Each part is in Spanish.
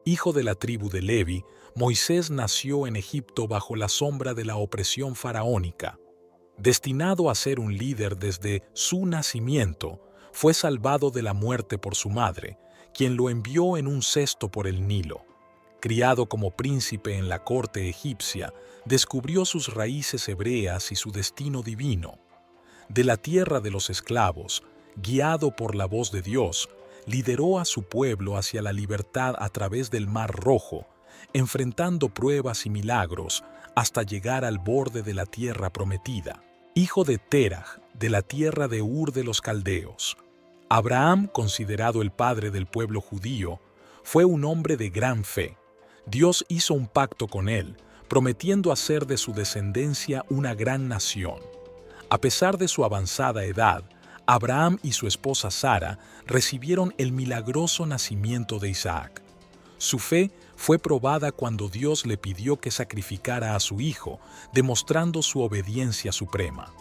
Hijo de la tribu de Levi, Moisés nació en Egipto bajo la sombra de la opresión faraónica. Destinado a ser un líder desde su nacimiento, fue salvado de la muerte por su madre, quien lo envió en un cesto por el Nilo. Criado como príncipe en la corte egipcia, descubrió sus raíces hebreas y su destino divino. De la tierra de los esclavos, guiado por la voz de Dios, lideró a su pueblo hacia la libertad a través del Mar Rojo, enfrentando pruebas y milagros hasta llegar al borde de la tierra prometida. Hijo de Terah, de la tierra de Ur de los Caldeos. Abraham, considerado el padre del pueblo judío, fue un hombre de gran fe. Dios hizo un pacto con él, prometiendo hacer de su descendencia una gran nación. A pesar de su avanzada edad, Abraham y su esposa Sara recibieron el milagroso nacimiento de Isaac. Su fe fue probada cuando Dios le pidió que sacrificara a su hijo, demostrando su obediencia suprema.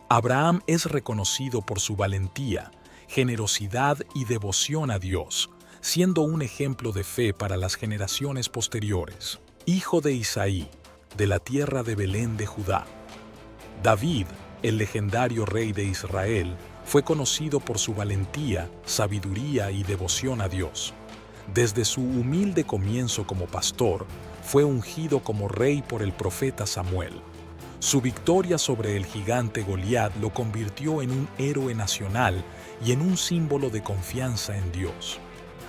Abraham es reconocido por su valentía, generosidad y devoción a Dios, siendo un ejemplo de fe para las generaciones posteriores. Hijo de Isaí, de la tierra de Belén de Judá. David, el legendario rey de Israel, fue conocido por su valentía, sabiduría y devoción a Dios. Desde su humilde comienzo como pastor, fue ungido como rey por el profeta Samuel. Su victoria sobre el gigante Goliat lo convirtió en un héroe nacional y en un símbolo de confianza en Dios.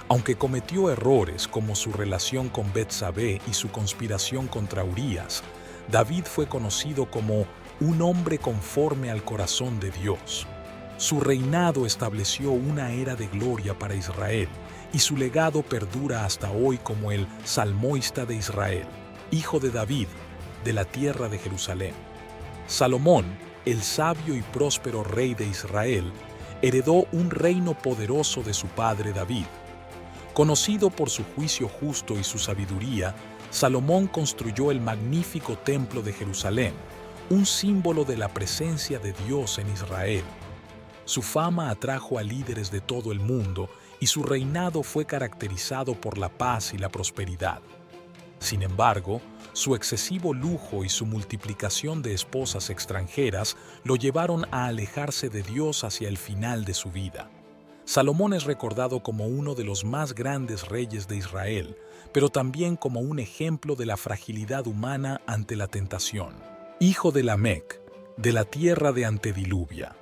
Aunque cometió errores como su relación con Betsabé y su conspiración contra Urías, David fue conocido como un hombre conforme al corazón de Dios. Su reinado estableció una era de gloria para Israel, y su legado perdura hasta hoy como el salmoista de Israel, hijo de David, de la tierra de Jerusalén. Salomón, el sabio y próspero rey de Israel, heredó un reino poderoso de su padre David. Conocido por su juicio justo y su sabiduría, Salomón construyó el magnífico templo de Jerusalén, un símbolo de la presencia de Dios en Israel. Su fama atrajo a líderes de todo el mundo y su reinado fue caracterizado por la paz y la prosperidad. Sin embargo, su excesivo lujo y su multiplicación de esposas extranjeras lo llevaron a alejarse de Dios hacia el final de su vida. Salomón es recordado como uno de los más grandes reyes de Israel, pero también como un ejemplo de la fragilidad humana ante la tentación. Hijo de Lamec, de la tierra de antediluvia.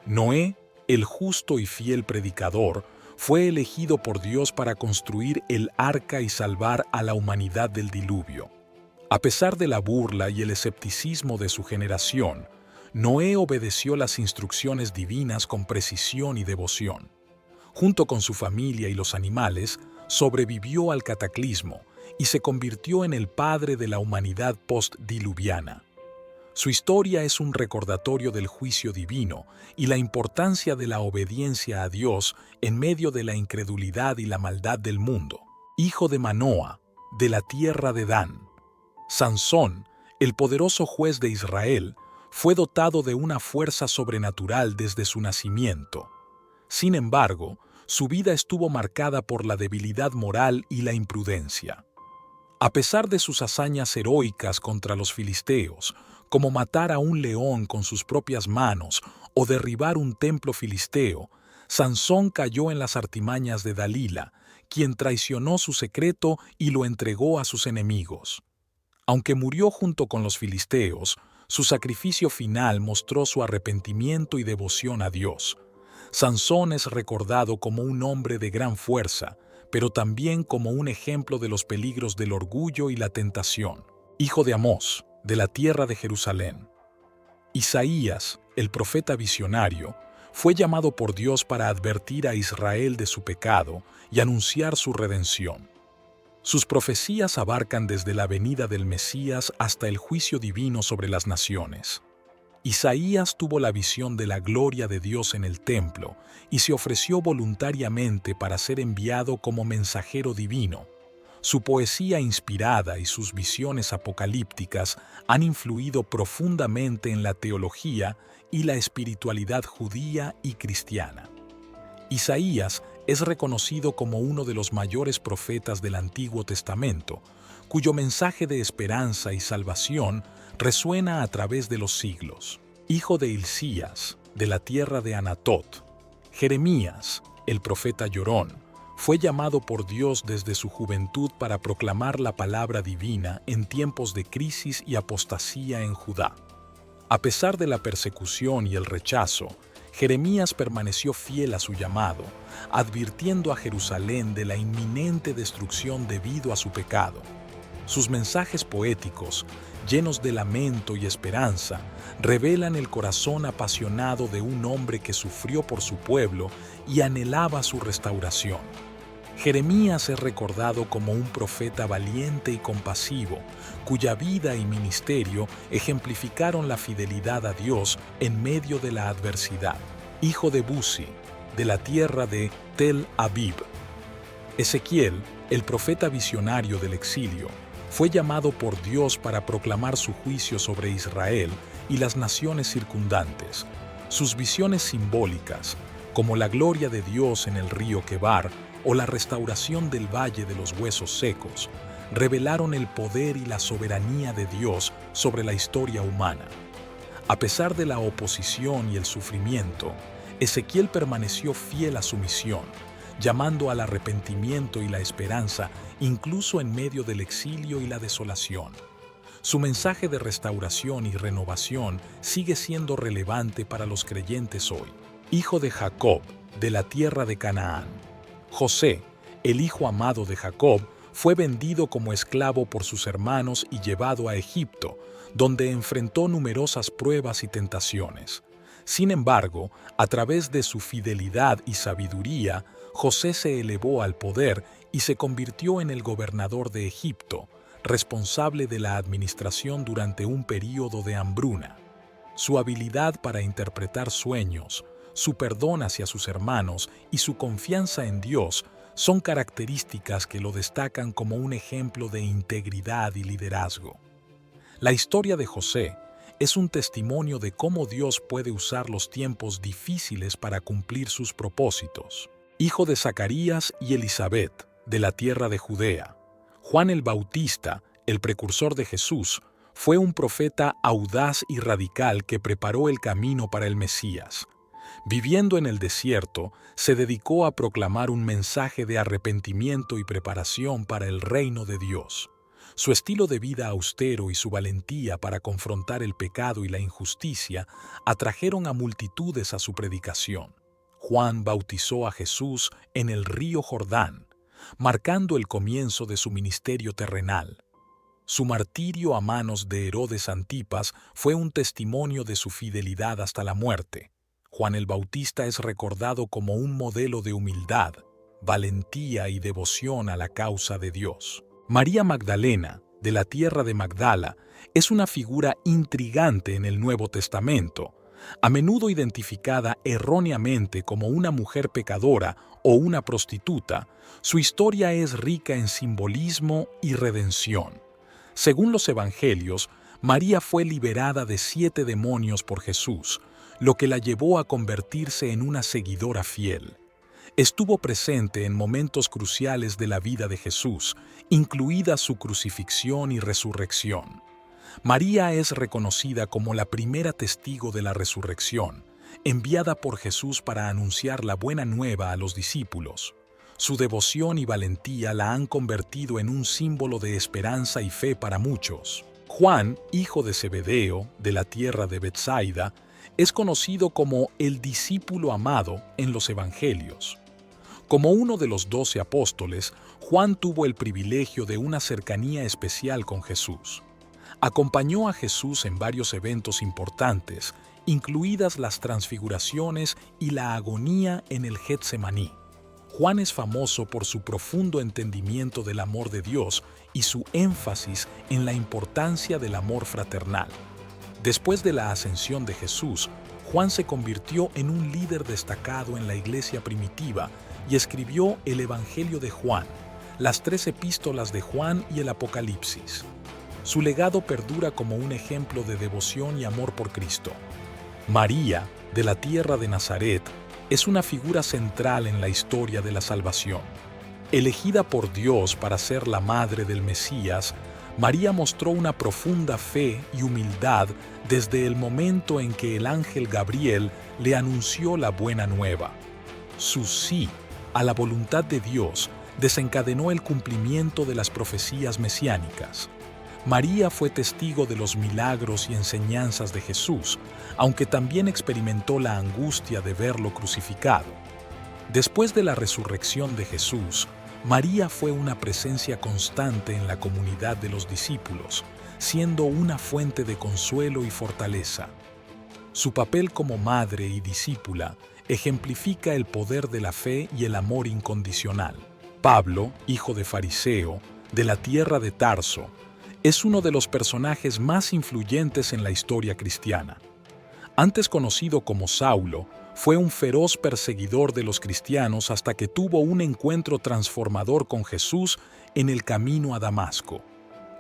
Noé, el justo y fiel predicador, fue elegido por Dios para construir el arca y salvar a la humanidad del diluvio. A pesar de la burla y el escepticismo de su generación, Noé obedeció las instrucciones divinas con precisión y devoción. Junto con su familia y los animales, sobrevivió al cataclismo y se convirtió en el padre de la humanidad postdiluviana. Su historia es un recordatorio del juicio divino y la importancia de la obediencia a Dios en medio de la incredulidad y la maldad del mundo. Hijo de Manoa, de la tierra de Dan. Sansón, el poderoso juez de Israel, fue dotado de una fuerza sobrenatural desde su nacimiento. Sin embargo, su vida estuvo marcada por la debilidad moral y la imprudencia. A pesar de sus hazañas heroicas contra los filisteos, como matar a un león con sus propias manos o derribar un templo filisteo, Sansón cayó en las artimañas de Dalila, quien traicionó su secreto y lo entregó a sus enemigos. Aunque murió junto con los filisteos, su sacrificio final mostró su arrepentimiento y devoción a Dios. Sansón es recordado como un hombre de gran fuerza, pero también como un ejemplo de los peligros del orgullo y la tentación. Hijo de Amós, de la tierra de Jerusalén. Isaías, el profeta visionario, fue llamado por Dios para advertir a Israel de su pecado y anunciar su redención. Sus profecías abarcan desde la venida del Mesías hasta el juicio divino sobre las naciones. Isaías tuvo la visión de la gloria de Dios en el templo y se ofreció voluntariamente para ser enviado como mensajero divino. Su poesía inspirada y sus visiones apocalípticas han influido profundamente en la teología y la espiritualidad judía y cristiana. Isaías es reconocido como uno de los mayores profetas del Antiguo Testamento, cuyo mensaje de esperanza y salvación resuena a través de los siglos. Hijo de Hilcías, de la tierra de Anatot. Jeremías, el profeta llorón, fue llamado por Dios desde su juventud para proclamar la palabra divina en tiempos de crisis y apostasía en Judá. A pesar de la persecución y el rechazo, Jeremías permaneció fiel a su llamado, advirtiendo a Jerusalén de la inminente destrucción debido a su pecado. Sus mensajes poéticos, llenos de lamento y esperanza, revelan el corazón apasionado de un hombre que sufrió por su pueblo y anhelaba su restauración. Jeremías es recordado como un profeta valiente y compasivo, cuya vida y ministerio ejemplificaron la fidelidad a Dios en medio de la adversidad. Hijo de Buzi, de la tierra de Tel Aviv. Ezequiel, el profeta visionario del exilio, fue llamado por Dios para proclamar su juicio sobre Israel y las naciones circundantes. Sus visiones simbólicas, como la gloria de Dios en el río Quebar o la restauración del Valle de los Huesos Secos, revelaron el poder y la soberanía de Dios sobre la historia humana. A pesar de la oposición y el sufrimiento, Ezequiel permaneció fiel a su misión, llamando al arrepentimiento y la esperanza incluso en medio del exilio y la desolación. Su mensaje de restauración y renovación sigue siendo relevante para los creyentes hoy. Hijo de Jacob, de la tierra de Canaán. José, el hijo amado de Jacob, fue vendido como esclavo por sus hermanos y llevado a Egipto, donde enfrentó numerosas pruebas y tentaciones. Sin embargo, a través de su fidelidad y sabiduría, José se elevó al poder y se convirtió en el gobernador de Egipto, responsable de la administración durante un período de hambruna. Su habilidad para interpretar sueños, su perdón hacia sus hermanos y su confianza en Dios son características que lo destacan como un ejemplo de integridad y liderazgo. La historia de José es un testimonio de cómo Dios puede usar los tiempos difíciles para cumplir sus propósitos. Hijo de Zacarías y Elizabeth, de la tierra de Judea. Juan el Bautista, el precursor de Jesús, fue un profeta audaz y radical que preparó el camino para el Mesías. Viviendo en el desierto, se dedicó a proclamar un mensaje de arrepentimiento y preparación para el reino de Dios. Su estilo de vida austero y su valentía para confrontar el pecado y la injusticia atrajeron a multitudes a su predicación. Juan bautizó a Jesús en el río Jordán, marcando el comienzo de su ministerio terrenal. Su martirio a manos de Herodes Antipas fue un testimonio de su fidelidad hasta la muerte. Juan el Bautista es recordado como un modelo de humildad, valentía y devoción a la causa de Dios. María Magdalena, de la tierra de Magdala, es una figura intrigante en el Nuevo Testamento, a menudo identificada erróneamente como una mujer pecadora o una prostituta. Su historia es rica en simbolismo y redención. Según los Evangelios, María fue liberada de 7 demonios por Jesús, lo que la llevó a convertirse en una seguidora fiel. Estuvo presente en momentos cruciales de la vida de Jesús, incluida su crucifixión y resurrección. María es reconocida como la primera testigo de la resurrección, enviada por Jesús para anunciar la buena nueva a los discípulos. Su devoción y valentía la han convertido en un símbolo de esperanza y fe para muchos. Juan, hijo de Zebedeo, de la tierra de Betsaida, es conocido como el discípulo amado en los Evangelios. Como uno de los 12 apóstoles, Juan tuvo el privilegio de una cercanía especial con Jesús. Acompañó a Jesús en varios eventos importantes, incluidas las transfiguraciones y la agonía en el Getsemaní. Juan es famoso por su profundo entendimiento del amor de Dios y su énfasis en la importancia del amor fraternal. Después de la ascensión de Jesús, Juan se convirtió en un líder destacado en la iglesia primitiva y escribió el Evangelio de Juan, las 3 epístolas de Juan y el Apocalipsis. Su legado perdura como un ejemplo de devoción y amor por Cristo. María, de la tierra de Nazaret, es una figura central en la historia de la salvación. Elegida por Dios para ser la madre del Mesías, María mostró una profunda fe y humildad desde el momento en que el ángel Gabriel le anunció la buena nueva. Su sí a la voluntad de Dios desencadenó el cumplimiento de las profecías mesiánicas. María fue testigo de los milagros y enseñanzas de Jesús, aunque también experimentó la angustia de verlo crucificado. Después de la resurrección de Jesús, María fue una presencia constante en la comunidad de los discípulos, siendo una fuente de consuelo y fortaleza. Su papel como madre y discípula ejemplifica el poder de la fe y el amor incondicional. Pablo, hijo de fariseo, de la tierra de Tarso, es uno de los personajes más influyentes en la historia cristiana. Antes conocido como Saulo, fue un feroz perseguidor de los cristianos hasta que tuvo un encuentro transformador con Jesús en el camino a Damasco.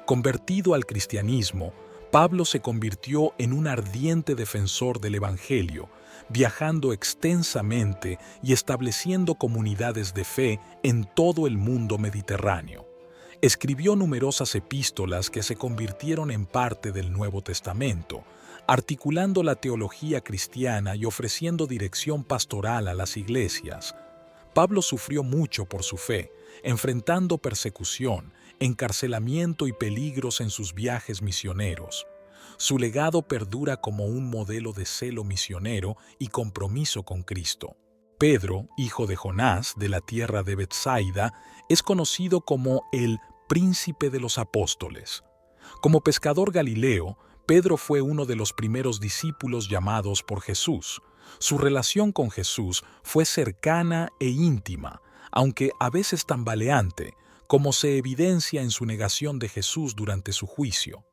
Convertido al cristianismo, Pablo se convirtió en un ardiente defensor del Evangelio, viajando extensamente y estableciendo comunidades de fe en todo el mundo mediterráneo. Escribió numerosas epístolas que se convirtieron en parte del Nuevo Testamento, articulando la teología cristiana y ofreciendo dirección pastoral a las iglesias. Pablo sufrió mucho por su fe, enfrentando persecución, encarcelamiento y peligros en sus viajes misioneros. Su legado perdura como un modelo de celo misionero y compromiso con Cristo. Pedro, hijo de Jonás, de la tierra de Betsaida, es conocido como el príncipe de los apóstoles. Como pescador galileo, Pedro fue uno de los primeros discípulos llamados por Jesús. Su relación con Jesús fue cercana e íntima, aunque a veces tambaleante, como se evidencia en su negación de Jesús durante su juicio.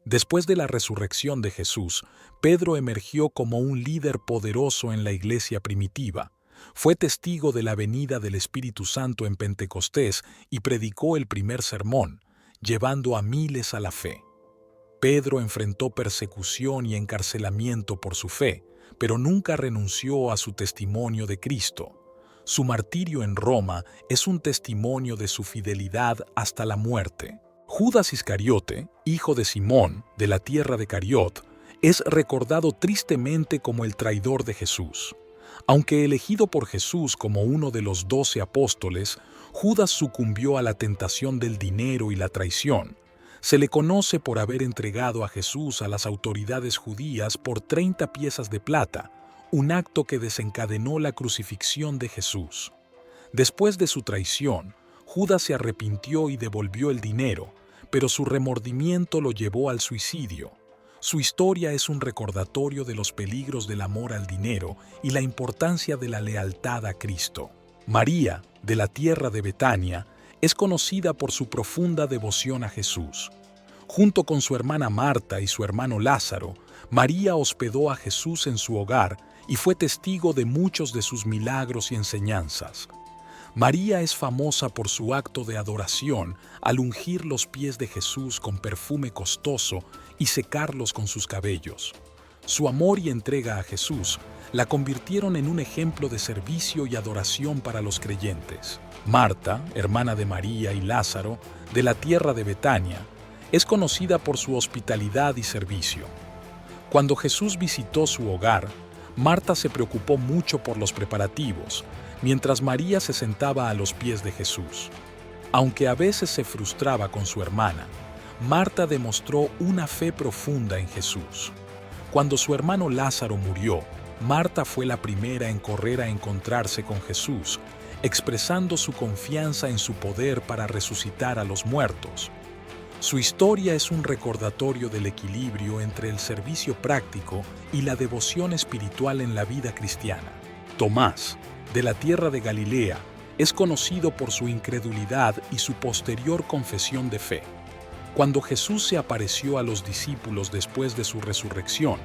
Después de la resurrección de Jesús, Pedro emergió como un líder poderoso en la iglesia primitiva. Fue testigo de la venida del Espíritu Santo en Pentecostés y predicó el primer sermón, llevando a miles a la fe. Pedro enfrentó persecución y encarcelamiento por su fe, pero nunca renunció a su testimonio de Cristo. Su martirio en Roma es un testimonio de su fidelidad hasta la muerte. Judas Iscariote, hijo de Simón, de la tierra de Cariot, es recordado tristemente como el traidor de Jesús. Aunque elegido por Jesús como uno de los 12 apóstoles, Judas sucumbió a la tentación del dinero y la traición. Se le conoce por haber entregado a Jesús a las autoridades judías por 30 piezas de plata, un acto que desencadenó la crucifixión de Jesús. Después de su traición, Judas se arrepintió y devolvió el dinero, pero su remordimiento lo llevó al suicidio. Su historia es un recordatorio de los peligros del amor al dinero y la importancia de la lealtad a Cristo. María, de la tierra de Betania, es conocida por su profunda devoción a Jesús. Junto con su hermana Marta y su hermano Lázaro, María hospedó a Jesús en su hogar y fue testigo de muchos de sus milagros y enseñanzas. María es famosa por su acto de adoración al ungir los pies de Jesús con perfume costoso y secarlos con sus cabellos. Su amor y entrega a Jesús la convirtieron en un ejemplo de servicio y adoración para los creyentes. Marta, hermana de María y Lázaro, de la tierra de Betania, es conocida por su hospitalidad y servicio. Cuando Jesús visitó su hogar, Marta se preocupó mucho por los preparativos, mientras María se sentaba a los pies de Jesús. Aunque a veces se frustraba con su hermana, Marta demostró una fe profunda en Jesús. Cuando su hermano Lázaro murió, Marta fue la primera en correr a encontrarse con Jesús, expresando su confianza en su poder para resucitar a los muertos. Su historia es un recordatorio del equilibrio entre el servicio práctico y la devoción espiritual en la vida cristiana. Tomás, de la tierra de Galilea, es conocido por su incredulidad y su posterior confesión de fe. Cuando Jesús se apareció a los discípulos después de su resurrección,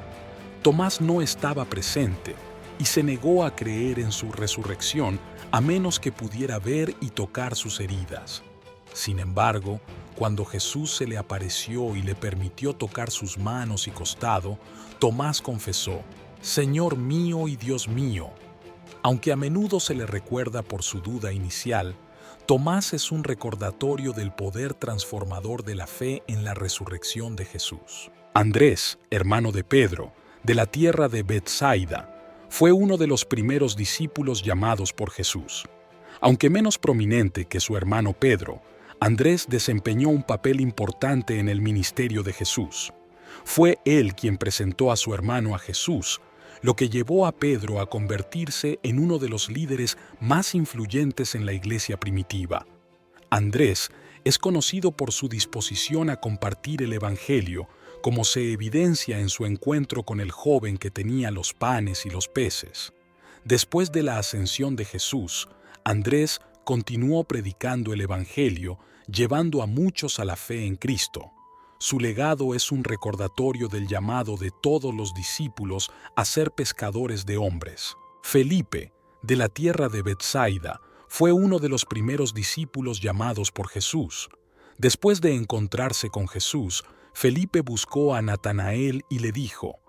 Tomás no estaba presente y se negó a creer en su resurrección a menos que pudiera ver y tocar sus heridas. Sin embargo, cuando Jesús se le apareció y le permitió tocar sus manos y costado, Tomás confesó: «Señor mío y Dios mío». Aunque a menudo se le recuerda por su duda inicial, Tomás es un recordatorio del poder transformador de la fe en la resurrección de Jesús. Andrés, hermano de Pedro, de la tierra de Betsaida, fue uno de los primeros discípulos llamados por Jesús. Aunque menos prominente que su hermano Pedro, Andrés desempeñó un papel importante en el ministerio de Jesús. Fue él quien presentó a su hermano a Jesús, lo que llevó a Pedro a convertirse en uno de los líderes más influyentes en la iglesia primitiva. Andrés es conocido por su disposición a compartir el Evangelio, como se evidencia en su encuentro con el joven que tenía los panes y los peces. Después de la ascensión de Jesús, Andrés continuó predicando el Evangelio, llevando a muchos a la fe en Cristo. Su legado es un recordatorio del llamado de todos los discípulos a ser pescadores de hombres. Felipe, de la tierra de Betsaida, fue uno de los primeros discípulos llamados por Jesús. Después de encontrarse con Jesús, Felipe buscó a Natanael y le dijo: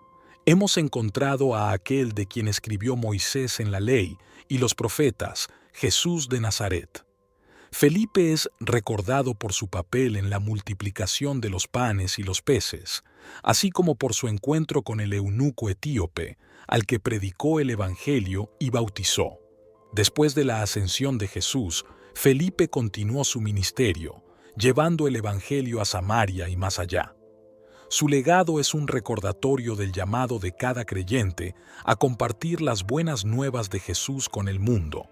«Hemos encontrado a aquel de quien escribió Moisés en la ley y los profetas, Jesús de Nazaret». Felipe es recordado por su papel en la multiplicación de los panes y los peces, así como por su encuentro con el eunuco etíope, al que predicó el Evangelio y bautizó. Después de la ascensión de Jesús, Felipe continuó su ministerio, llevando el Evangelio a Samaria y más allá. Su legado es un recordatorio del llamado de cada creyente a compartir las buenas nuevas de Jesús con el mundo.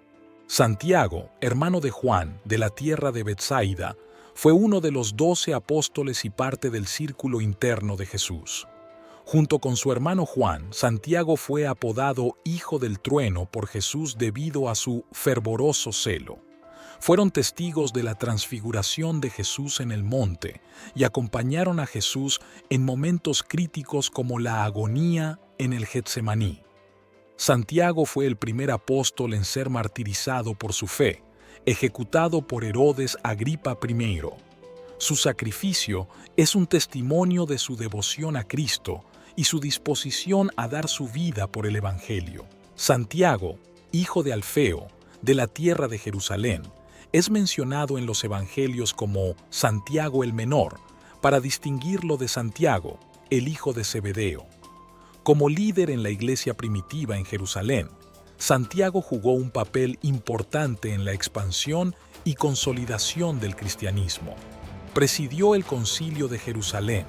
Santiago, hermano de Juan, de la tierra de Betsaida, fue uno de los 12 apóstoles y parte del círculo interno de Jesús. Junto con su hermano Juan, Santiago fue apodado Hijo del Trueno por Jesús debido a su fervoroso celo. Fueron testigos de la transfiguración de Jesús en el monte y acompañaron a Jesús en momentos críticos como la agonía en el Getsemaní. Santiago fue el primer apóstol en ser martirizado por su fe, ejecutado por Herodes Agripa I. Su sacrificio es un testimonio de su devoción a Cristo y su disposición a dar su vida por el Evangelio. Santiago, hijo de Alfeo, de la tierra de Jerusalén, es mencionado en los Evangelios como Santiago el Menor, para distinguirlo de Santiago, el hijo de Zebedeo. Como líder en la iglesia primitiva en Jerusalén, Santiago jugó un papel importante en la expansión y consolidación del cristianismo. Presidió el Concilio de Jerusalén,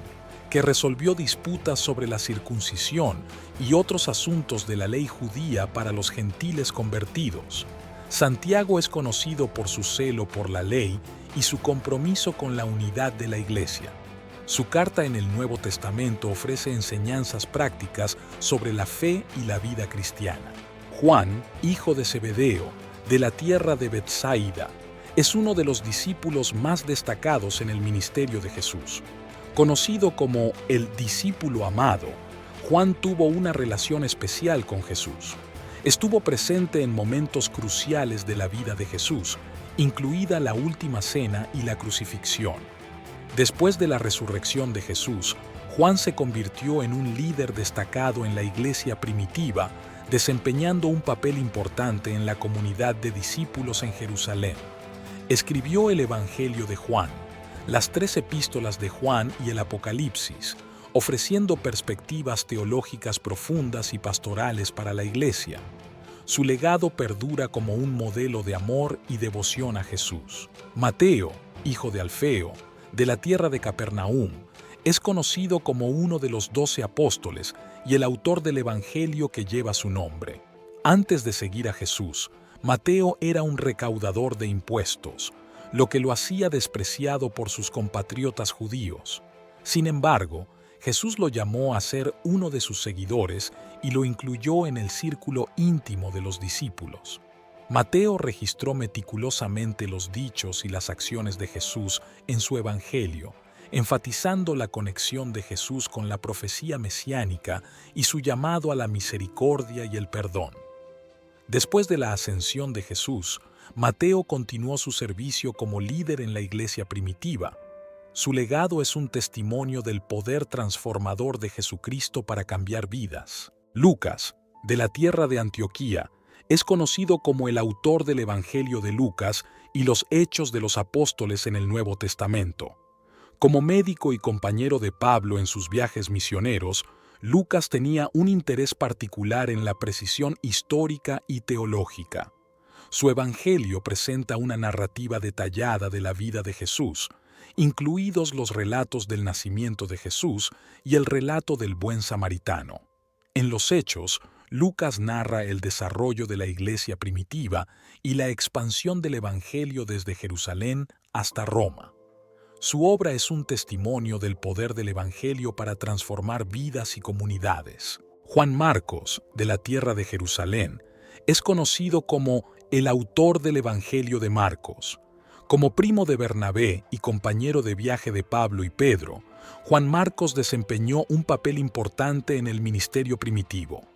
que resolvió disputas sobre la circuncisión y otros asuntos de la ley judía para los gentiles convertidos. Santiago es conocido por su celo por la ley y su compromiso con la unidad de la iglesia. Su carta en el Nuevo Testamento ofrece enseñanzas prácticas sobre la fe y la vida cristiana. Juan, hijo de Zebedeo, de la tierra de Betsaida, es uno de los discípulos más destacados en el ministerio de Jesús. Conocido como el discípulo amado, Juan tuvo una relación especial con Jesús. Estuvo presente en momentos cruciales de la vida de Jesús, incluida la última cena y la crucifixión. Después de la resurrección de Jesús, Juan se convirtió en un líder destacado en la iglesia primitiva, desempeñando un papel importante en la comunidad de discípulos en Jerusalén. Escribió el Evangelio de Juan, las 3 epístolas de Juan y el Apocalipsis, ofreciendo perspectivas teológicas profundas y pastorales para la iglesia. Su legado perdura como un modelo de amor y devoción a Jesús. Mateo, hijo de Alfeo, de la tierra de Capernaum, es conocido como uno de los 12 apóstoles y el autor del Evangelio que lleva su nombre. Antes de seguir a Jesús, Mateo era un recaudador de impuestos, lo que lo hacía despreciado por sus compatriotas judíos. Sin embargo, Jesús lo llamó a ser uno de sus seguidores y lo incluyó en el círculo íntimo de los discípulos. Mateo registró meticulosamente los dichos y las acciones de Jesús en su Evangelio, enfatizando la conexión de Jesús con la profecía mesiánica y su llamado a la misericordia y el perdón. Después de la ascensión de Jesús, Mateo continuó su servicio como líder en la iglesia primitiva. Su legado es un testimonio del poder transformador de Jesucristo para cambiar vidas. Lucas, de la tierra de Antioquía, es conocido como el autor del Evangelio de Lucas y los Hechos de los Apóstoles en el Nuevo Testamento. Como médico y compañero de Pablo en sus viajes misioneros, Lucas tenía un interés particular en la precisión histórica y teológica. Su Evangelio presenta una narrativa detallada de la vida de Jesús, incluidos los relatos del nacimiento de Jesús y el relato del buen samaritano. En los Hechos, Lucas narra el desarrollo de la iglesia primitiva y la expansión del Evangelio desde Jerusalén hasta Roma. Su obra es un testimonio del poder del Evangelio para transformar vidas y comunidades. Juan Marcos, de la tierra de Jerusalén, es conocido como el autor del Evangelio de Marcos. Como primo de Bernabé y compañero de viaje de Pablo y Pedro, Juan Marcos desempeñó un papel importante en el ministerio primitivo.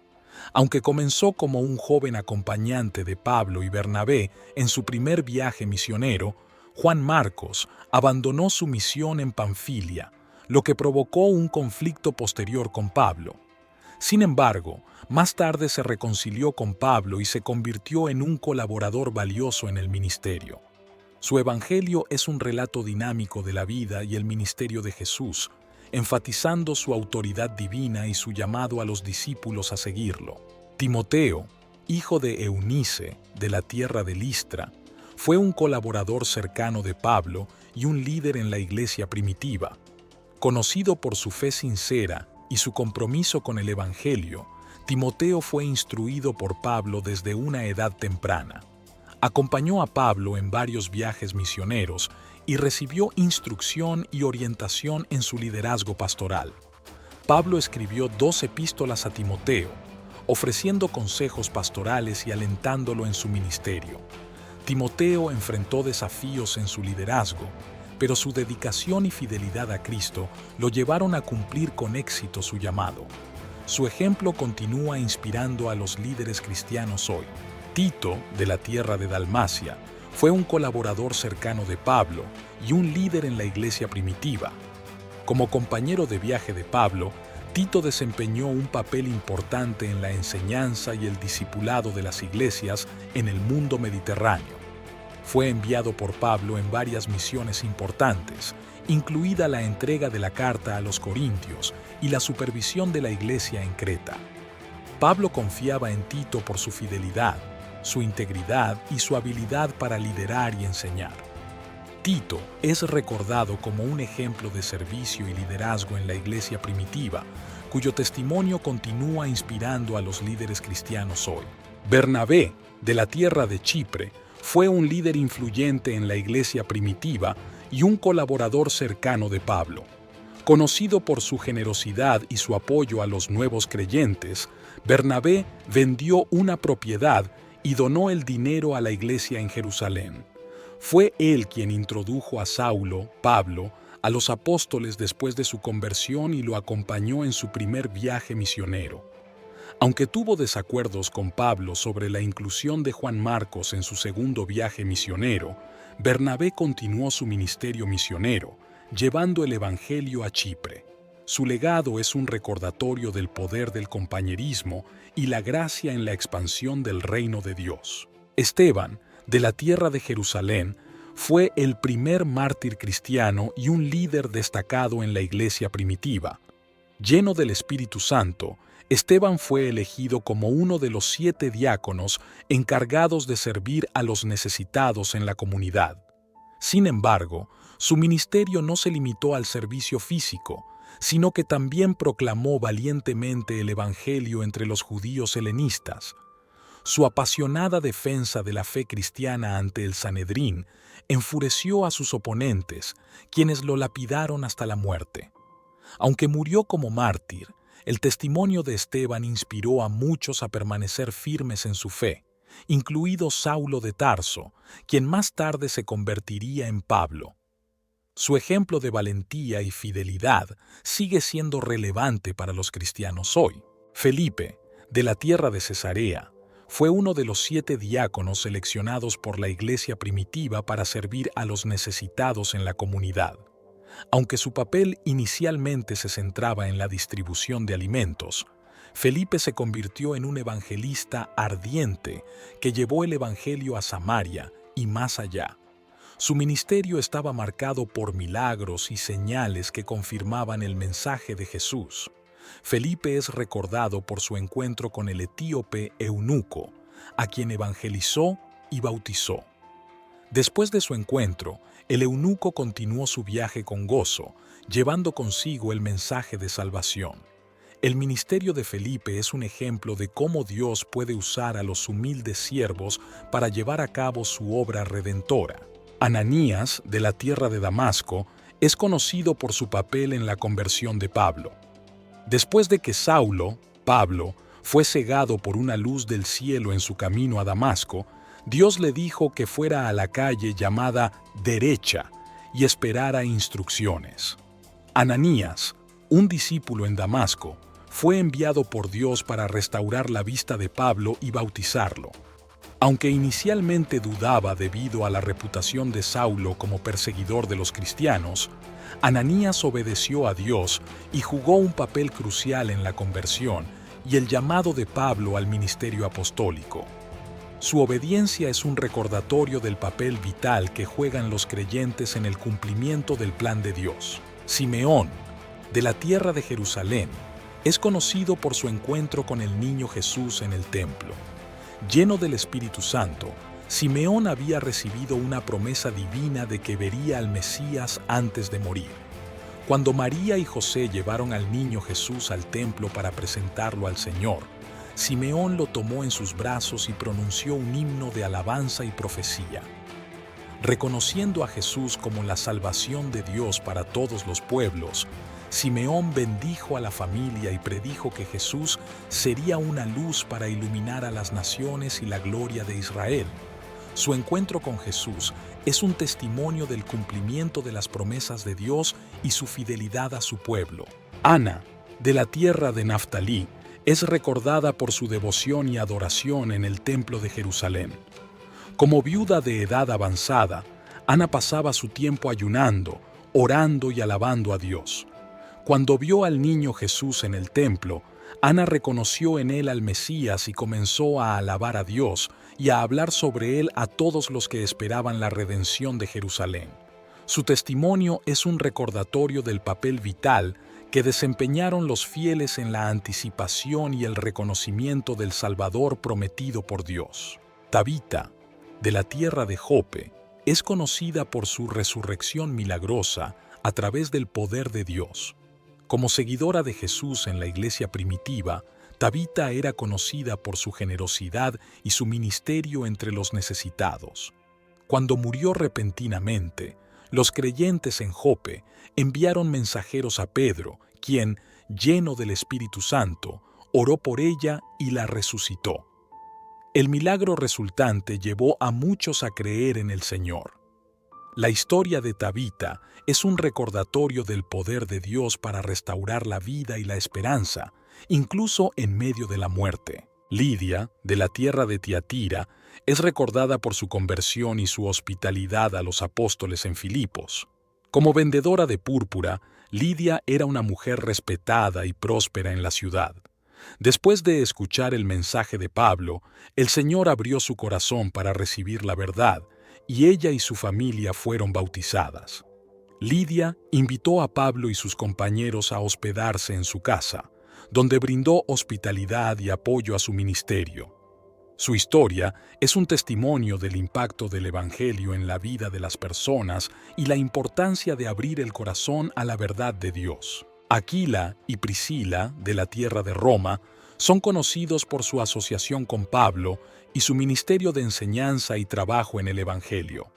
Aunque comenzó como un joven acompañante de Pablo y Bernabé en su primer viaje misionero, Juan Marcos abandonó su misión en Panfilia, lo que provocó un conflicto posterior con Pablo. Sin embargo, más tarde se reconcilió con Pablo y se convirtió en un colaborador valioso en el ministerio. Su evangelio es un relato dinámico de la vida y el ministerio de Jesús, enfatizando su autoridad divina y su llamado a los discípulos a seguirlo. Timoteo, hijo de Eunice, de la tierra de Listra, fue un colaborador cercano de Pablo y un líder en la iglesia primitiva. Conocido por su fe sincera y su compromiso con el Evangelio, Timoteo fue instruido por Pablo desde una edad temprana. Acompañó a Pablo en varios viajes misioneros y recibió instrucción y orientación en su liderazgo pastoral. Pablo escribió 2 epístolas a Timoteo, ofreciendo consejos pastorales y alentándolo en su ministerio. Timoteo enfrentó desafíos en su liderazgo, pero su dedicación y fidelidad a Cristo lo llevaron a cumplir con éxito su llamado. Su ejemplo continúa inspirando a los líderes cristianos hoy. Tito, de la tierra de Dalmacia, fue un colaborador cercano de Pablo y un líder en la iglesia primitiva. Como compañero de viaje de Pablo, Tito desempeñó un papel importante en la enseñanza y el discipulado de las iglesias en el mundo mediterráneo. Fue enviado por Pablo en varias misiones importantes, incluida la entrega de la carta a los Corintios y la supervisión de la iglesia en Creta. Pablo confiaba en Tito por su fidelidad, su integridad y su habilidad para liderar y enseñar. Tito es recordado como un ejemplo de servicio y liderazgo en la iglesia primitiva, cuyo testimonio continúa inspirando a los líderes cristianos hoy. Bernabé, de la tierra de Chipre, fue un líder influyente en la iglesia primitiva y un colaborador cercano de Pablo. Conocido por su generosidad y su apoyo a los nuevos creyentes, Bernabé vendió una propiedad y donó el dinero a la iglesia en Jerusalén. Fue él quien introdujo a Saulo, Pablo, a los apóstoles después de su conversión y lo acompañó en su primer viaje misionero. Aunque tuvo desacuerdos con Pablo sobre la inclusión de Juan Marcos en su segundo viaje misionero, Bernabé continuó su ministerio misionero, llevando el Evangelio a Chipre. Su legado es un recordatorio del poder del compañerismo y la gracia en la expansión del reino de Dios. Esteban, de la tierra de Jerusalén, fue el primer mártir cristiano y un líder destacado en la iglesia primitiva. Lleno del Espíritu Santo, Esteban fue elegido como uno de los 7 diáconos encargados de servir a los necesitados en la comunidad. Sin embargo, su ministerio no se limitó al servicio físico, sino que también proclamó valientemente el Evangelio entre los judíos helenistas. Su apasionada defensa de la fe cristiana ante el Sanedrín enfureció a sus oponentes, quienes lo lapidaron hasta la muerte. Aunque murió como mártir, el testimonio de Esteban inspiró a muchos a permanecer firmes en su fe, incluido Saulo de Tarso, quien más tarde se convertiría en Pablo. Su ejemplo de valentía y fidelidad sigue siendo relevante para los cristianos hoy. Felipe, de la tierra de Cesarea, fue uno de los 7 diáconos seleccionados por la iglesia primitiva para servir a los necesitados en la comunidad. Aunque su papel inicialmente se centraba en la distribución de alimentos, Felipe se convirtió en un evangelista ardiente que llevó el evangelio a Samaria y más allá. Su ministerio estaba marcado por milagros y señales que confirmaban el mensaje de Jesús. Felipe es recordado por su encuentro con el etíope eunuco, a quien evangelizó y bautizó. Después de su encuentro, el eunuco continuó su viaje con gozo, llevando consigo el mensaje de salvación. El ministerio de Felipe es un ejemplo de cómo Dios puede usar a los humildes siervos para llevar a cabo su obra redentora. Ananías, de la tierra de Damasco, es conocido por su papel en la conversión de Pablo. Después de que Saulo, Pablo, fue cegado por una luz del cielo en su camino a Damasco, Dios le dijo que fuera a la calle llamada Derecha y esperara instrucciones. Ananías, un discípulo en Damasco, fue enviado por Dios para restaurar la vista de Pablo y bautizarlo. Aunque inicialmente dudaba debido a la reputación de Saulo como perseguidor de los cristianos, Ananías obedeció a Dios y jugó un papel crucial en la conversión y el llamado de Pablo al ministerio apostólico. Su obediencia es un recordatorio del papel vital que juegan los creyentes en el cumplimiento del plan de Dios. Simeón, de la tierra de Jerusalén, es conocido por su encuentro con el niño Jesús en el templo. Lleno del Espíritu Santo, Simeón había recibido una promesa divina de que vería al Mesías antes de morir. Cuando María y José llevaron al niño Jesús al templo para presentarlo al Señor, Simeón lo tomó en sus brazos y pronunció un himno de alabanza y profecía. Reconociendo a Jesús como la salvación de Dios para todos los pueblos, Simeón bendijo a la familia y predijo que Jesús sería una luz para iluminar a las naciones y la gloria de Israel. Su encuentro con Jesús es un testimonio del cumplimiento de las promesas de Dios y su fidelidad a su pueblo. Ana, de la tierra de Naftalí, es recordada por su devoción y adoración en el templo de Jerusalén. Como viuda de edad avanzada, Ana pasaba su tiempo ayunando, orando y alabando a Dios. Cuando vio al niño Jesús en el templo, Ana reconoció en él al Mesías y comenzó a alabar a Dios y a hablar sobre él a todos los que esperaban la redención de Jerusalén. Su testimonio es un recordatorio del papel vital que desempeñaron los fieles en la anticipación y el reconocimiento del Salvador prometido por Dios. Tabita, de la tierra de Jope, es conocida por su resurrección milagrosa a través del poder de Dios. Como seguidora de Jesús en la iglesia primitiva, Tabita era conocida por su generosidad y su ministerio entre los necesitados. Cuando murió repentinamente, los creyentes en Jope enviaron mensajeros a Pedro, quien, lleno del Espíritu Santo, oró por ella y la resucitó. El milagro resultante llevó a muchos a creer en el Señor. La historia de Tabita es un recordatorio del poder de Dios para restaurar la vida y la esperanza, incluso en medio de la muerte. Lidia, de la tierra de Tiatira, es recordada por su conversión y su hospitalidad a los apóstoles en Filipos. Como vendedora de púrpura, Lidia era una mujer respetada y próspera en la ciudad. Después de escuchar el mensaje de Pablo, el Señor abrió su corazón para recibir la verdad, y ella y su familia fueron bautizadas. Lidia invitó a Pablo y sus compañeros a hospedarse en su casa, donde brindó hospitalidad y apoyo a su ministerio. Su historia es un testimonio del impacto del Evangelio en la vida de las personas y la importancia de abrir el corazón a la verdad de Dios. Aquila y Priscila, de la tierra de Roma, son conocidos por su asociación con Pablo y su ministerio de enseñanza y trabajo en el Evangelio.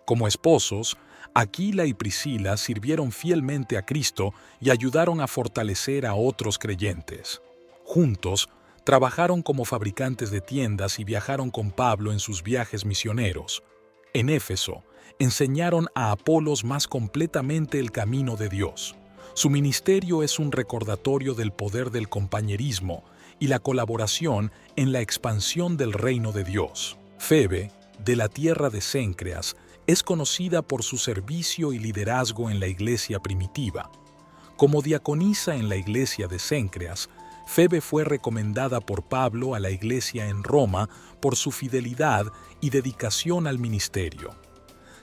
Como esposos, Aquila y Priscila sirvieron fielmente a Cristo y ayudaron a fortalecer a otros creyentes. Juntos, trabajaron como fabricantes de tiendas y viajaron con Pablo en sus viajes misioneros. En Éfeso, enseñaron a Apolos más completamente el camino de Dios. Su ministerio es un recordatorio del poder del compañerismo y la colaboración en la expansión del reino de Dios. Febe, de la tierra de Cencreas, es conocida por su servicio y liderazgo en la iglesia primitiva. Como diaconisa en la iglesia de Cencreas, Febe fue recomendada por Pablo a la iglesia en Roma por su fidelidad y dedicación al ministerio.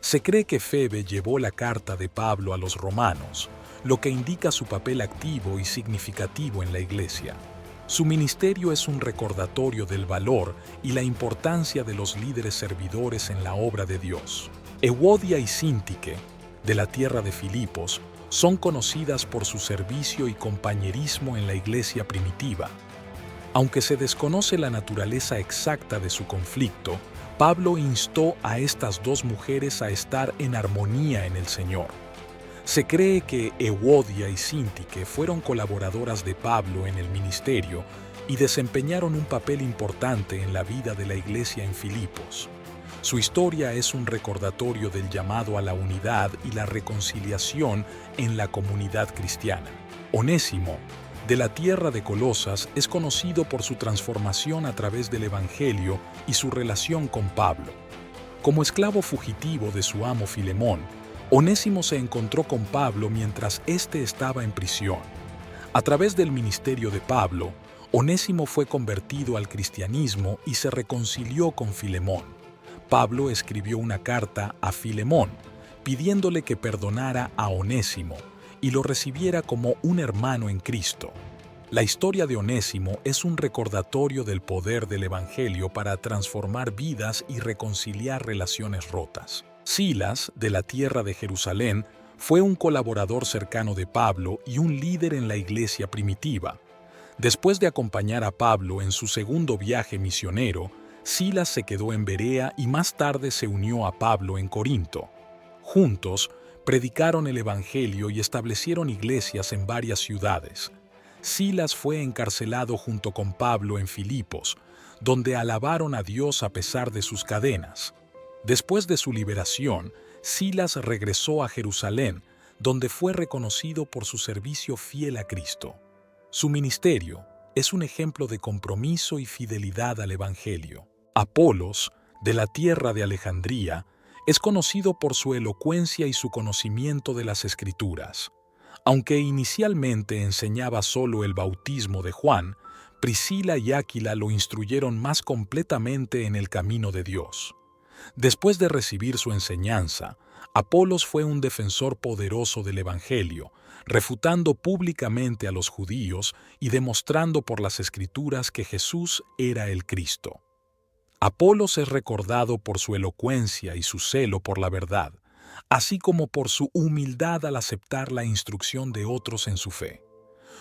Se cree que Febe llevó la carta de Pablo a los romanos, lo que indica su papel activo y significativo en la iglesia. Su ministerio es un recordatorio del valor y la importancia de los líderes servidores en la obra de Dios. Ewodia y Síntique, de la tierra de Filipos, son conocidas por su servicio y compañerismo en la iglesia primitiva. Aunque se desconoce la naturaleza exacta de su conflicto, Pablo instó a estas dos mujeres a estar en armonía en el Señor. Se cree que Ewodia y Síntique fueron colaboradoras de Pablo en el ministerio y desempeñaron un papel importante en la vida de la iglesia en Filipos. Su historia es un recordatorio del llamado a la unidad y la reconciliación en la comunidad cristiana. Onésimo, de la tierra de Colosas, es conocido por su transformación a través del Evangelio y su relación con Pablo. Como esclavo fugitivo de su amo Filemón, Onésimo se encontró con Pablo mientras éste estaba en prisión. A través del ministerio de Pablo, Onésimo fue convertido al cristianismo y se reconcilió con Filemón. Pablo escribió una carta a Filemón, pidiéndole que perdonara a Onésimo y lo recibiera como un hermano en Cristo. La historia de Onésimo es un recordatorio del poder del Evangelio para transformar vidas y reconciliar relaciones rotas. Silas, de la tierra de Jerusalén, fue un colaborador cercano de Pablo y un líder en la iglesia primitiva. Después de acompañar a Pablo en su segundo viaje misionero, Silas se quedó en Berea y más tarde se unió a Pablo en Corinto. Juntos, predicaron el Evangelio y establecieron iglesias en varias ciudades. Silas fue encarcelado junto con Pablo en Filipos, donde alabaron a Dios a pesar de sus cadenas. Después de su liberación, Silas regresó a Jerusalén, donde fue reconocido por su servicio fiel a Cristo. Su ministerio es un ejemplo de compromiso y fidelidad al Evangelio. Apolos, de la tierra de Alejandría, es conocido por su elocuencia y su conocimiento de las Escrituras. Aunque inicialmente enseñaba solo el bautismo de Juan, Priscila y Áquila lo instruyeron más completamente en el camino de Dios. Después de recibir su enseñanza, Apolos fue un defensor poderoso del Evangelio, refutando públicamente a los judíos y demostrando por las Escrituras que Jesús era el Cristo. Apolos es recordado por su elocuencia y su celo por la verdad, así como por su humildad al aceptar la instrucción de otros en su fe.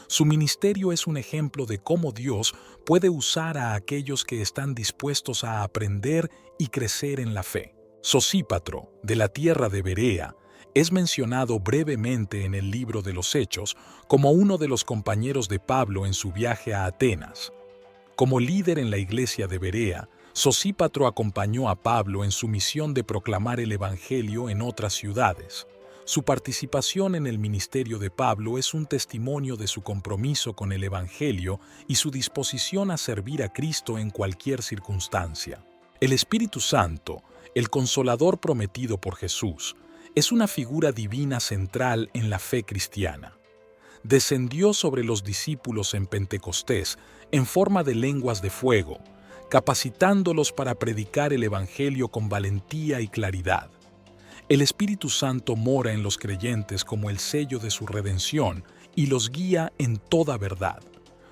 Su ministerio es un ejemplo de cómo Dios puede usar a aquellos que están dispuestos a aprender y crecer en la fe. Sosípatro, de la tierra de Berea, es mencionado brevemente en el libro de los Hechos como uno de los compañeros de Pablo en su viaje a Atenas. Como líder en la iglesia de Berea, Sosípatro acompañó a Pablo en su misión de proclamar el Evangelio en otras ciudades. Su participación en el ministerio de Pablo es un testimonio de su compromiso con el Evangelio y su disposición a servir a Cristo en cualquier circunstancia. El Espíritu Santo, el Consolador prometido por Jesús, es una figura divina central en la fe cristiana. Descendió sobre los discípulos en Pentecostés en forma de lenguas de fuego, capacitándolos para predicar el Evangelio con valentía y claridad. El Espíritu Santo mora en los creyentes como el sello de su redención y los guía en toda verdad.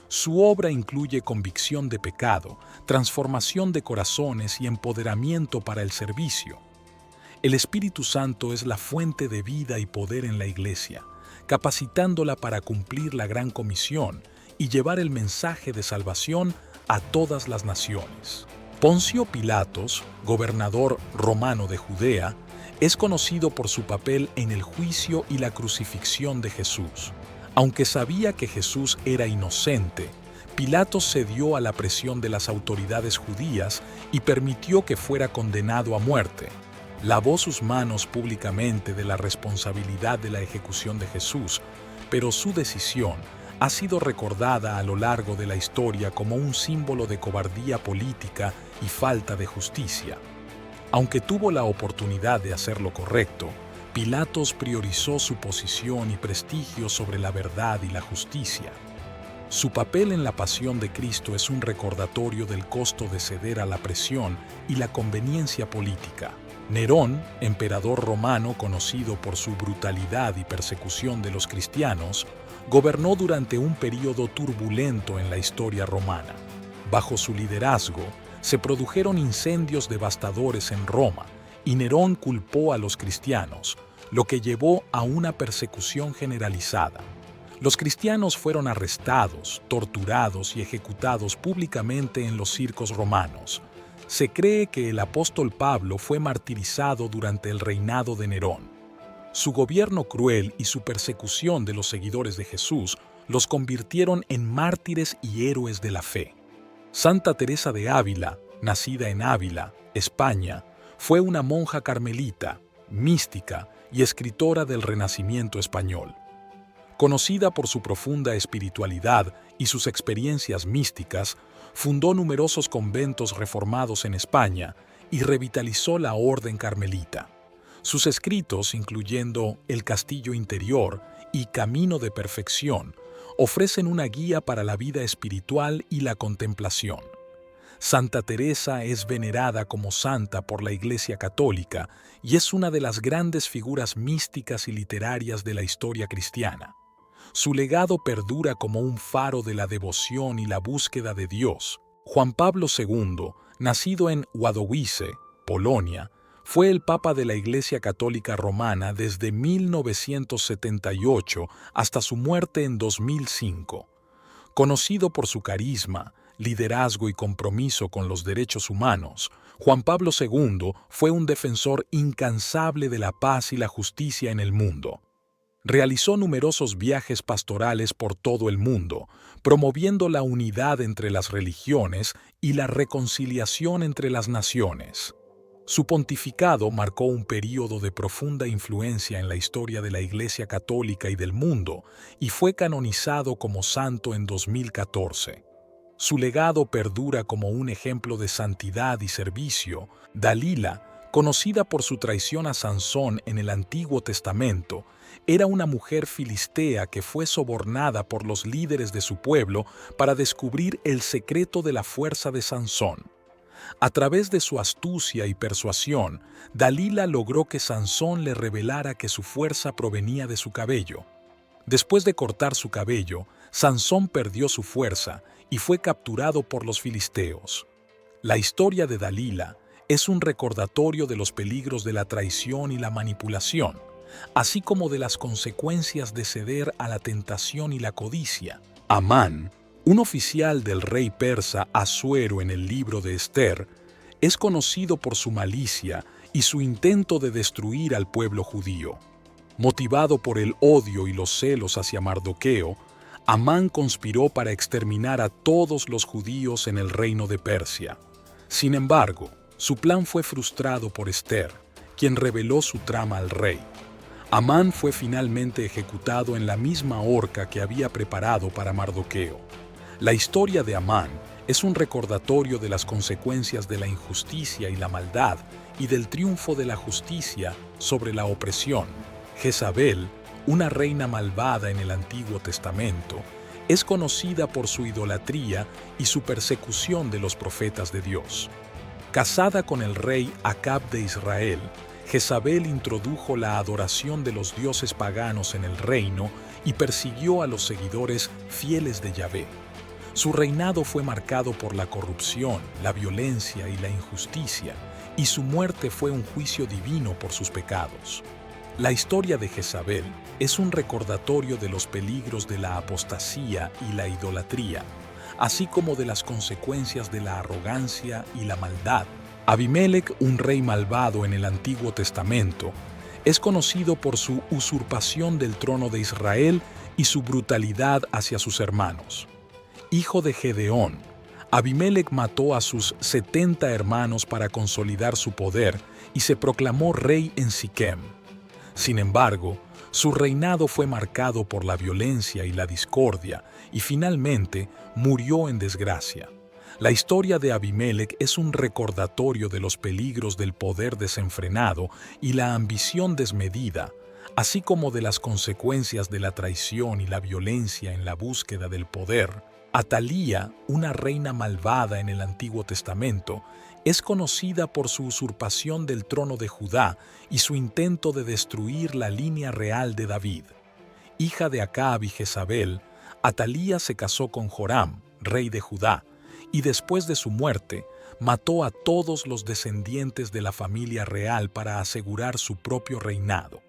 Su obra incluye convicción de pecado, transformación de corazones y empoderamiento para el servicio. El Espíritu Santo es la fuente de vida y poder en la Iglesia, capacitándola para cumplir la gran comisión y llevar el mensaje de salvación a todas las naciones. Poncio Pilatos, gobernador romano de Judea, es conocido por su papel en el juicio y la crucifixión de Jesús. Aunque sabía que Jesús era inocente, Pilatos cedió a la presión de las autoridades judías y permitió que fuera condenado a muerte. Lavó sus manos públicamente de la responsabilidad de la ejecución de Jesús, pero su decisión ha sido recordada a lo largo de la historia como un símbolo de cobardía política y falta de justicia. Aunque tuvo la oportunidad de hacer lo correcto, Pilatos priorizó su posición y prestigio sobre la verdad y la justicia. Su papel en la pasión de Cristo es un recordatorio del costo de ceder a la presión y la conveniencia política. Nerón, emperador romano conocido por su brutalidad y persecución de los cristianos, gobernó durante un período turbulento en la historia romana. Bajo su liderazgo, se produjeron incendios devastadores en Roma y Nerón culpó a los cristianos, lo que llevó a una persecución generalizada. Los cristianos fueron arrestados, torturados y ejecutados públicamente en los circos romanos. Se cree que el apóstol Pablo fue martirizado durante el reinado de Nerón. Su gobierno cruel y su persecución de los seguidores de Jesús los convirtieron en mártires y héroes de la fe. Santa Teresa de Ávila, nacida en Ávila, España, fue una monja carmelita, mística y escritora del Renacimiento español. Conocida por su profunda espiritualidad y sus experiencias místicas, fundó numerosos conventos reformados en España y revitalizó la orden carmelita. Sus escritos, incluyendo El Castillo Interior y Camino de Perfección, ofrecen una guía para la vida espiritual y la contemplación. Santa Teresa es venerada como santa por la Iglesia Católica y es una de las grandes figuras místicas y literarias de la historia cristiana. Su legado perdura como un faro de la devoción y la búsqueda de Dios. Juan Pablo II, nacido en Wadowice, Polonia, fue el Papa de la Iglesia Católica Romana desde 1978 hasta su muerte en 2005. Conocido por su carisma, liderazgo y compromiso con los derechos humanos, Juan Pablo II fue un defensor incansable de la paz y la justicia en el mundo. Realizó numerosos viajes pastorales por todo el mundo, promoviendo la unidad entre las religiones y la reconciliación entre las naciones. Su pontificado marcó un período de profunda influencia en la historia de la Iglesia Católica y del mundo, y fue canonizado como santo en 2014. Su legado perdura como un ejemplo de santidad y servicio. Dalila, conocida por su traición a Sansón en el Antiguo Testamento, era una mujer filistea que fue sobornada por los líderes de su pueblo para descubrir el secreto de la fuerza de Sansón. A través de su astucia y persuasión, Dalila logró que Sansón le revelara que su fuerza provenía de su cabello. Después de cortar su cabello, Sansón perdió su fuerza y fue capturado por los filisteos. La historia de Dalila es un recordatorio de los peligros de la traición y la manipulación, así como de las consecuencias de ceder a la tentación y la codicia. Amán, un oficial del rey persa Asuero en el libro de Esther, es conocido por su malicia y su intento de destruir al pueblo judío. Motivado por el odio y los celos hacia Mardoqueo, Amán conspiró para exterminar a todos los judíos en el reino de Persia. Sin embargo, su plan fue frustrado por Esther, quien reveló su trama al rey. Amán fue finalmente ejecutado en la misma horca que había preparado para Mardoqueo. La historia de Amán es un recordatorio de las consecuencias de la injusticia y la maldad y del triunfo de la justicia sobre la opresión. Jezabel, una reina malvada en el Antiguo Testamento, es conocida por su idolatría y su persecución de los profetas de Dios. Casada con el rey Acab de Israel, Jezabel introdujo la adoración de los dioses paganos en el reino y persiguió a los seguidores fieles de Yahvé. Su reinado fue marcado por la corrupción, la violencia y la injusticia, y su muerte fue un juicio divino por sus pecados. La historia de Jezabel es un recordatorio de los peligros de la apostasía y la idolatría, así como de las consecuencias de la arrogancia y la maldad. Abimelec, un rey malvado en el Antiguo Testamento, es conocido por su usurpación del trono de Israel y su brutalidad hacia sus hermanos. Hijo de Gedeón, Abimelec mató a sus 70 hermanos para consolidar su poder y se proclamó rey en Siquem. Sin embargo, su reinado fue marcado por la violencia y la discordia y finalmente murió en desgracia. La historia de Abimelec es un recordatorio de los peligros del poder desenfrenado y la ambición desmedida, así como de las consecuencias de la traición y la violencia en la búsqueda del poder. Atalía, una reina malvada en el Antiguo Testamento, es conocida por su usurpación del trono de Judá y su intento de destruir la línea real de David. Hija de Acab y Jezabel, Atalía se casó con Joram, rey de Judá, y después de su muerte, mató a todos los descendientes de la familia real para asegurar su propio reinado.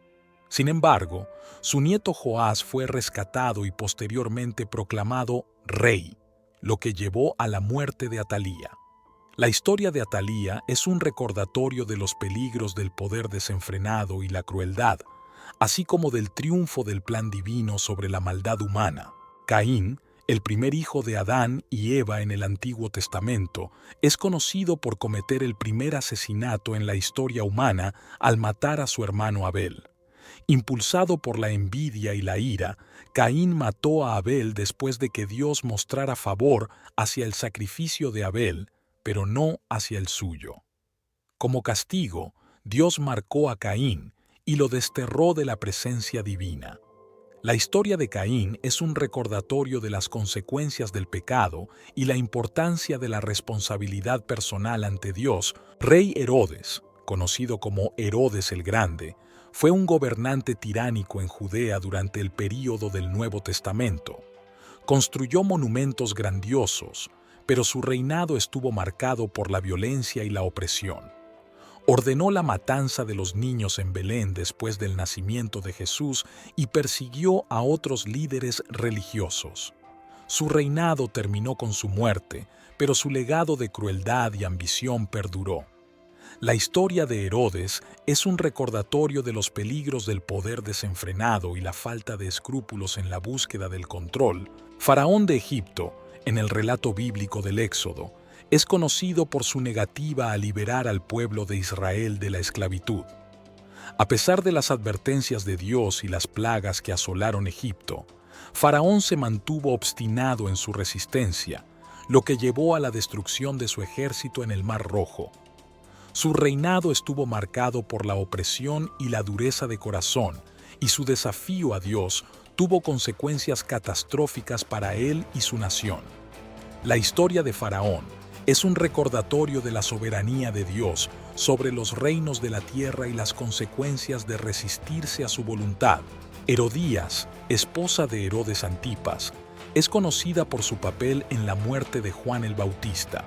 Sin embargo, su nieto Joás fue rescatado y posteriormente proclamado rey, lo que llevó a la muerte de Atalía. La historia de Atalía es un recordatorio de los peligros del poder desenfrenado y la crueldad, así como del triunfo del plan divino sobre la maldad humana. Caín, el primer hijo de Adán y Eva en el Antiguo Testamento, es conocido por cometer el primer asesinato en la historia humana al matar a su hermano Abel. Impulsado por la envidia y la ira, Caín mató a Abel después de que Dios mostrara favor hacia el sacrificio de Abel, pero no hacia el suyo. Como castigo, Dios marcó a Caín y lo desterró de la presencia divina. La historia de Caín es un recordatorio de las consecuencias del pecado y la importancia de la responsabilidad personal ante Dios. Rey Herodes, conocido como Herodes el Grande, fue un gobernante tiránico en Judea durante el período del Nuevo Testamento. Construyó monumentos grandiosos, pero su reinado estuvo marcado por la violencia y la opresión. Ordenó la matanza de los niños en Belén después del nacimiento de Jesús y persiguió a otros líderes religiosos. Su reinado terminó con su muerte, pero su legado de crueldad y ambición perduró. La historia de Herodes es un recordatorio de los peligros del poder desenfrenado y la falta de escrúpulos en la búsqueda del control. Faraón de Egipto, en el relato bíblico del Éxodo, es conocido por su negativa a liberar al pueblo de Israel de la esclavitud. A pesar de las advertencias de Dios y las plagas que asolaron Egipto, Faraón se mantuvo obstinado en su resistencia, lo que llevó a la destrucción de su ejército en el Mar Rojo. Su reinado estuvo marcado por la opresión y la dureza de corazón, y su desafío a Dios tuvo consecuencias catastróficas para él y su nación. La historia de Faraón es un recordatorio de la soberanía de Dios sobre los reinos de la tierra y las consecuencias de resistirse a su voluntad. Herodías, esposa de Herodes Antipas, es conocida por su papel en la muerte de Juan el Bautista.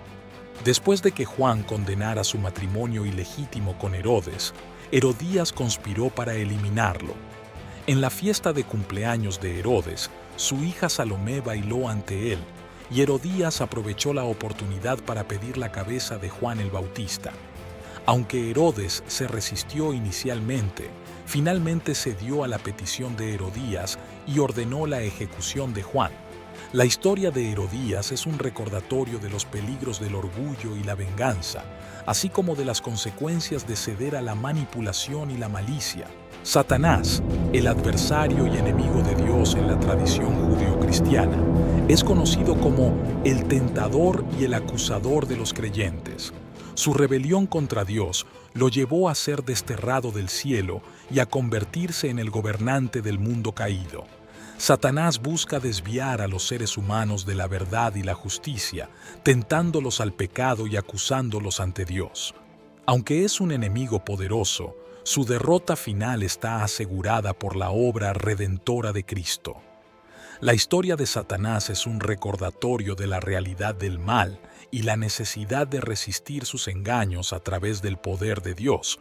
Después de que Juan condenara su matrimonio ilegítimo con Herodes, Herodías conspiró para eliminarlo. En la fiesta de cumpleaños de Herodes, su hija Salomé bailó ante él, y Herodías aprovechó la oportunidad para pedir la cabeza de Juan el Bautista. Aunque Herodes se resistió inicialmente, finalmente cedió a la petición de Herodías y ordenó la ejecución de Juan. La historia de Herodías es un recordatorio de los peligros del orgullo y la venganza, así como de las consecuencias de ceder a la manipulación y la malicia. Satanás, el adversario y enemigo de Dios en la tradición judeocristiana, es conocido como el tentador y el acusador de los creyentes. Su rebelión contra Dios lo llevó a ser desterrado del cielo y a convertirse en el gobernante del mundo caído. Satanás busca desviar a los seres humanos de la verdad y la justicia, tentándolos al pecado y acusándolos ante Dios. Aunque es un enemigo poderoso, su derrota final está asegurada por la obra redentora de Cristo. La historia de Satanás es un recordatorio de la realidad del mal y la necesidad de resistir sus engaños a través del poder de Dios.